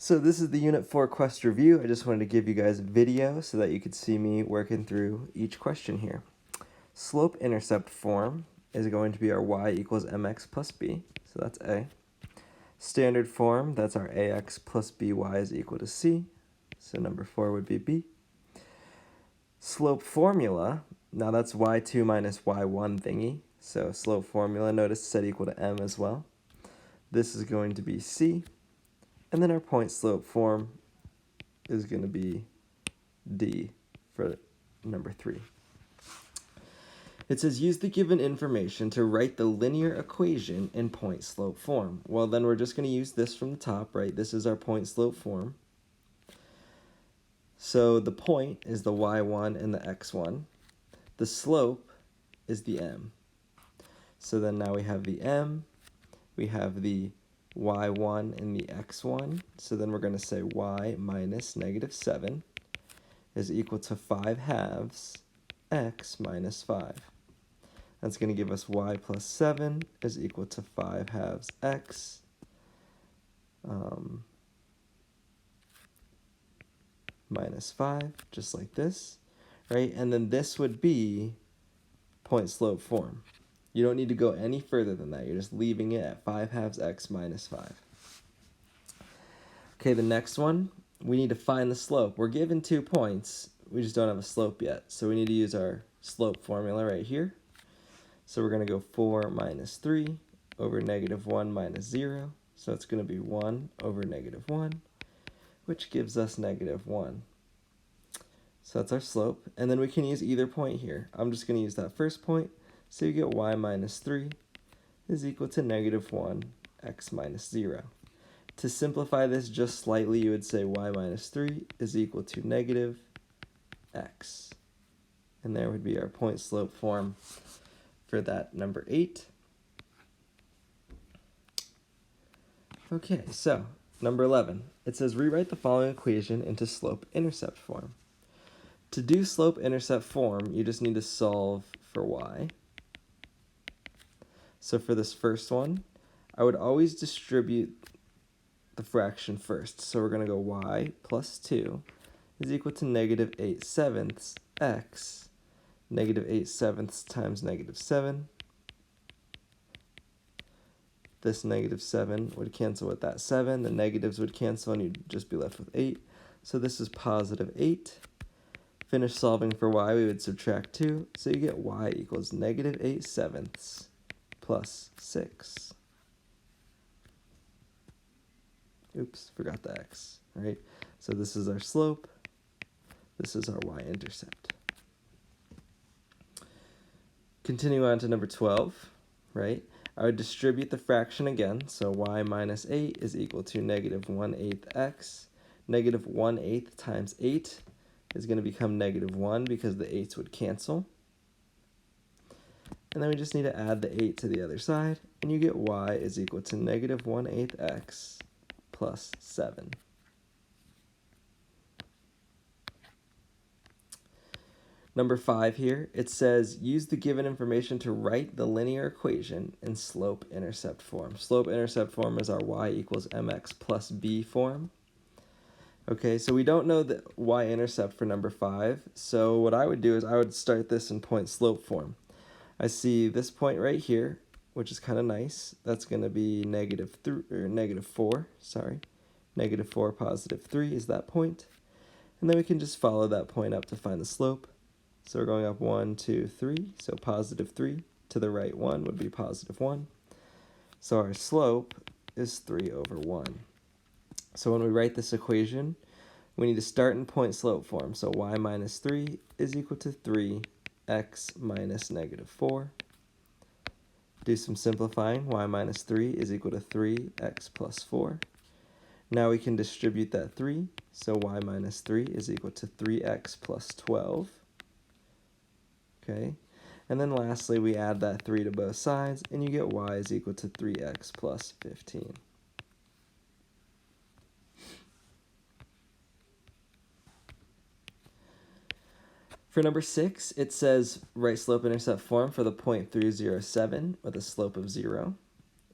So this is the Unit 4 quest review. I just wanted to give you guys a video so that you could see me working through each question here. Slope-intercept form is going to be our y equals mx plus b, so that's A. Standard form, that's our ax plus by is equal to c, so number 4 would be B. Slope formula, now that's y2 minus y1 thingy, so slope formula, notice set equal to m as well. This is going to be C. And then our point slope form is going to be D for number 3. It says use the given information to write the linear equation in point slope form. Well, then we're just going to use this from the top, right? This is our point slope form. So the point is the y1 and the x1. The slope is the m. So then now we have the m, we have the y1 and the x1, so then we're going to say y minus negative 7 is equal to 5 halves x minus 5. That's going to give us y plus 7 is equal to 5 halves x minus 5, just like this, right? And then this would be point slope form. You don't need to go any further than that. You're just leaving it at 5 halves x minus 5. Okay, the next one, we need to find the slope. We're given 2 points. We just don't have a slope yet. So we need to use our slope formula right here. So we're going to go 4 minus 3 over negative 1 minus 0. So it's going to be 1 over negative 1, which gives us negative 1. So that's our slope. And then we can use either point here. I'm just going to use that first point. So you get y minus 3 is equal to negative 1, x minus 0. To simplify this just slightly, you would say y minus 3 is equal to negative x. And there would be our point slope form for that number 8. Okay, so number 11. It says rewrite the following equation into slope-intercept form. To do slope-intercept form, you just need to solve for y. So for this first one, I would always distribute the fraction first. So we're going to go y plus 2 is equal to negative 8 sevenths x, negative 8 sevenths times negative 7. This negative 7 would cancel with that 7. The negatives would cancel and you'd just be left with 8. So this is positive 8. Finish solving for y, we would subtract 2. So you get y equals negative 8 sevenths plus 6. Oops, forgot the x, right? So this is our slope. This is our y-intercept. Continue on to number 12, right? I would distribute the fraction again. So y minus 8 is equal to negative 1/8 x. Negative 1/8 times 8 is going to become negative 1 because the 8s would cancel. And then we just need to add the 8 to the other side, and you get y is equal to negative 1/8 x plus 7. Number 5 here, it says use the given information to write the linear equation in slope-intercept form. Slope-intercept form is our y equals mx plus b form. Okay, so we don't know the y-intercept for number 5, so what I would do is I would start this in point slope form. I see this point right here, which is kind of nice. That's going to be negative 4, sorry. Negative 4, positive 3 is that point. And then we can just follow that point up to find the slope. So we're going up 1, 2, 3. So positive 3 to the right 1 would be positive 1. So our slope is 3 over 1. So when we write this equation, we need to start in point slope form. So y minus 3 is equal to 3x minus negative 4. Do some simplifying. Y minus 3 is equal to 3x plus 4. Now we can distribute that 3. So y minus 3 is equal to 3x plus 12. Okay. And then lastly, we add that 3 to both sides, and you get y is equal to 3x plus 15. For number 6, it says write slope-intercept form for the point 307 with a slope of 0.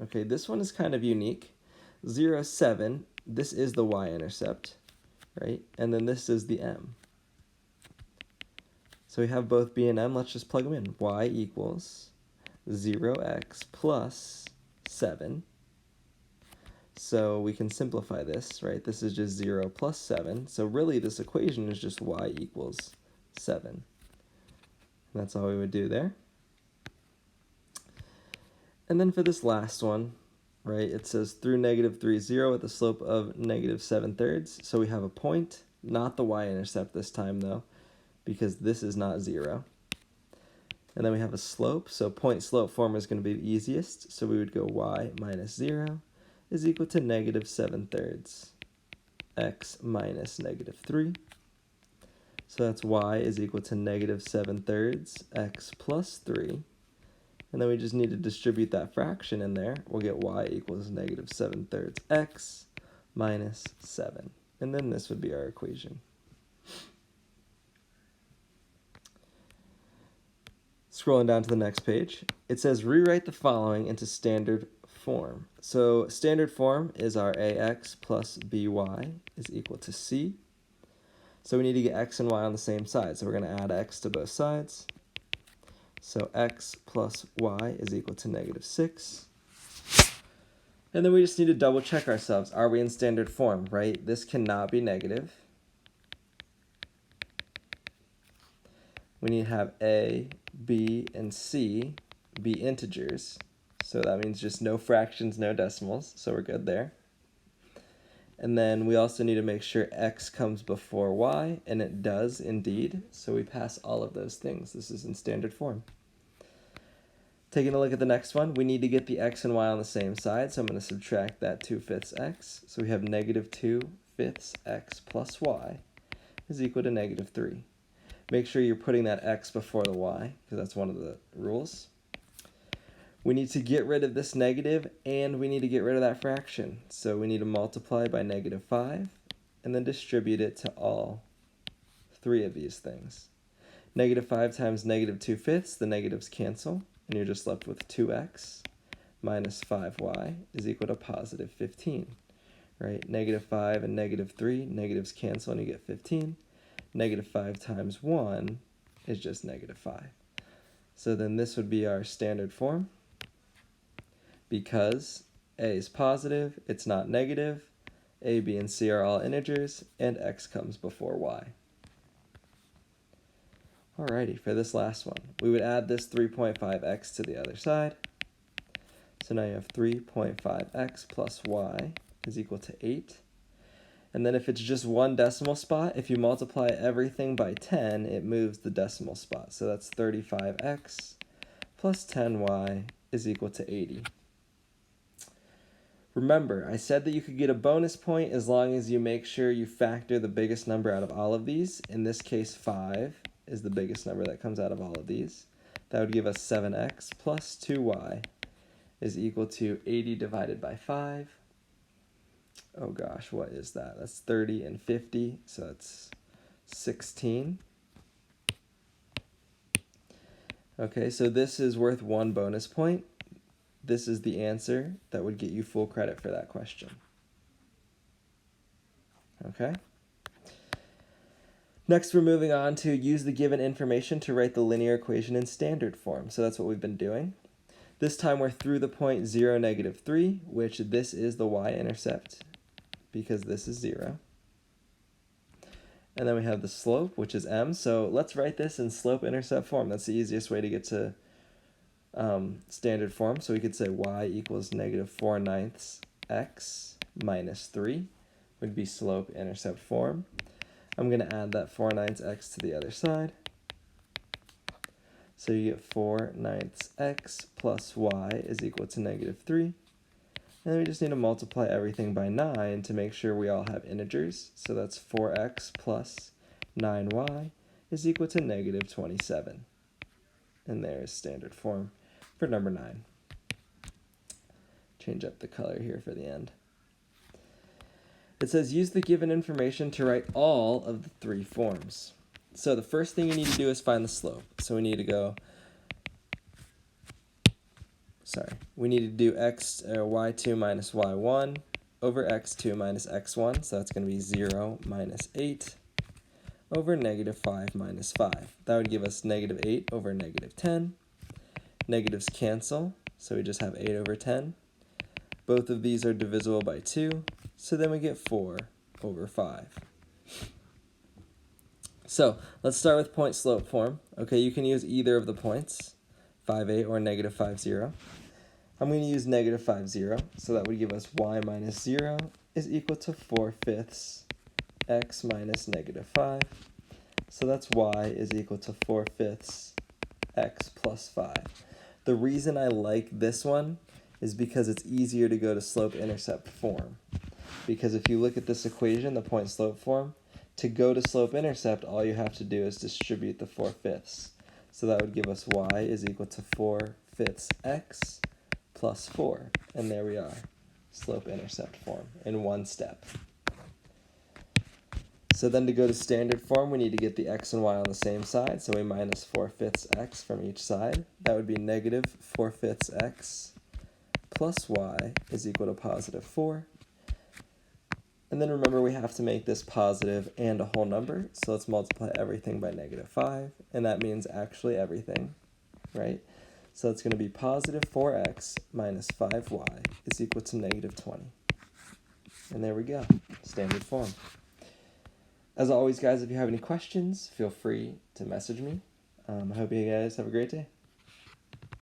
Okay, this one is kind of unique. 0, 7, this is the y-intercept, right? And then this is the m. So we have both b and m. Let's just plug them in. Y equals 0x plus 7. So we can simplify this, right? This is just 0 plus 7. So really this equation is just y equals 7. And that's all we would do there. And then for this last one, right, it says through -3, 0 at the slope of -7/3. So we have a point, not the y-intercept this time though, because this is not 0. And then we have a slope, so point-slope form is going to be the easiest. So we would go y minus 0 is equal to -7/3 x minus -3. So that's y is equal to -7/3 x plus 3. And then we just need to distribute that fraction in there. We'll get y equals -7/3 x minus 7. And then this would be our equation. Scrolling down to the next page, it says rewrite the following into standard form. So standard form is our ax plus by is equal to c. So we need to get x and y on the same side. So we're going to add x to both sides. So x plus y is equal to -6. And then we just need to double check ourselves. Are we in standard form, right? This cannot be negative. We need to have a, b, and c be integers. So that means just no fractions, no decimals. So we're good there. And then we also need to make sure x comes before y, and it does indeed. So we pass all of those things. This is in standard form. Taking a look at the next one, we need to get the x and y on the same side. So I'm going to subtract that 2/5 x. So we have -2/5 x plus y is equal to -3. Make sure you're putting that x before the y, because that's one of the rules. We need to get rid of this negative, and we need to get rid of that fraction. So we need to multiply by -5, and then distribute it to all three of these things. -5 times -2/5, the negatives cancel, and you're just left with 2x minus 5y is equal to positive 15, right? -5 and -3, negatives cancel, and you get 15. -5 times 1 is just -5. So then this would be our standard form. Because a is positive, it's not negative, a, b, and c are all integers, and x comes before y. Alrighty, for this last one, we would add this 3.5x to the other side. So now you have 3.5x plus y is equal to 8. And then if it's just one decimal spot, if you multiply everything by 10, it moves the decimal spot. So that's 35x plus 10y is equal to 80. Remember, I said that you could get a bonus point as long as you make sure you factor the biggest number out of all of these. In this case, 5 is the biggest number that comes out of all of these. That would give us 7x plus 2y is equal to 80 divided by 5. Oh gosh, what is that? That's 30 and 50, so that's 16. Okay, so this is worth 1 bonus point. This is the answer that would get you full credit for that question. Okay? Next, we're moving on to use the given information to write the linear equation in standard form. So that's what we've been doing. This time we're through the point 0, -3, which this is the y-intercept because this is 0. And then we have the slope, which is m. So let's write this in slope-intercept form. That's the easiest way to get to standard form. So we could say y equals -4/9 x minus 3 would be slope-intercept form. I'm going to add that 4/9 x to the other side. So you get 4/9 x plus y is equal to -3. And then we just need to multiply everything by 9 to make sure we all have integers. So that's 4x plus 9y is equal to -27. And there's standard form for number 9. Change up the color here for the end. It says use the given information to write all of the 3 forms. So the first thing you need to do is find the slope. So we need to go, we need to do y2 minus y1 over x2 minus x1, so that's going to be 0 minus 8 over negative 5 minus 5. That would give us negative 8 over negative 10. Negatives cancel, so we just have 8 over 10. Both of these are divisible by 2, so then we get 4 over 5. So let's start with point-slope form. Okay, you can use either of the points, 5, 8 or negative 5, 0. I'm going to use negative 5, 0, so that would give us y minus 0 is equal to 4/5 x minus negative 5. So that's y is equal to 4/5 x plus 5. The reason I like this one is because it's easier to go to slope-intercept form. Because if you look at this equation, the point-slope form, to go to slope-intercept, all you have to do is distribute the 4/5. So that would give us y is equal to 4/5 x plus 4. And there we are, slope-intercept form in one step. So then to go to standard form, we need to get the x and y on the same side. So we minus 4/5 x from each side. That would be negative 4/5 x plus y is equal to positive 4. And then remember, we have to make this positive and a whole number. So let's multiply everything by negative 5. And that means actually everything, right? So it's going to be positive 4x minus 5y is equal to negative 20. And there we go, standard form. As always, guys, if you have any questions, feel free to message me. I hope you guys have a great day.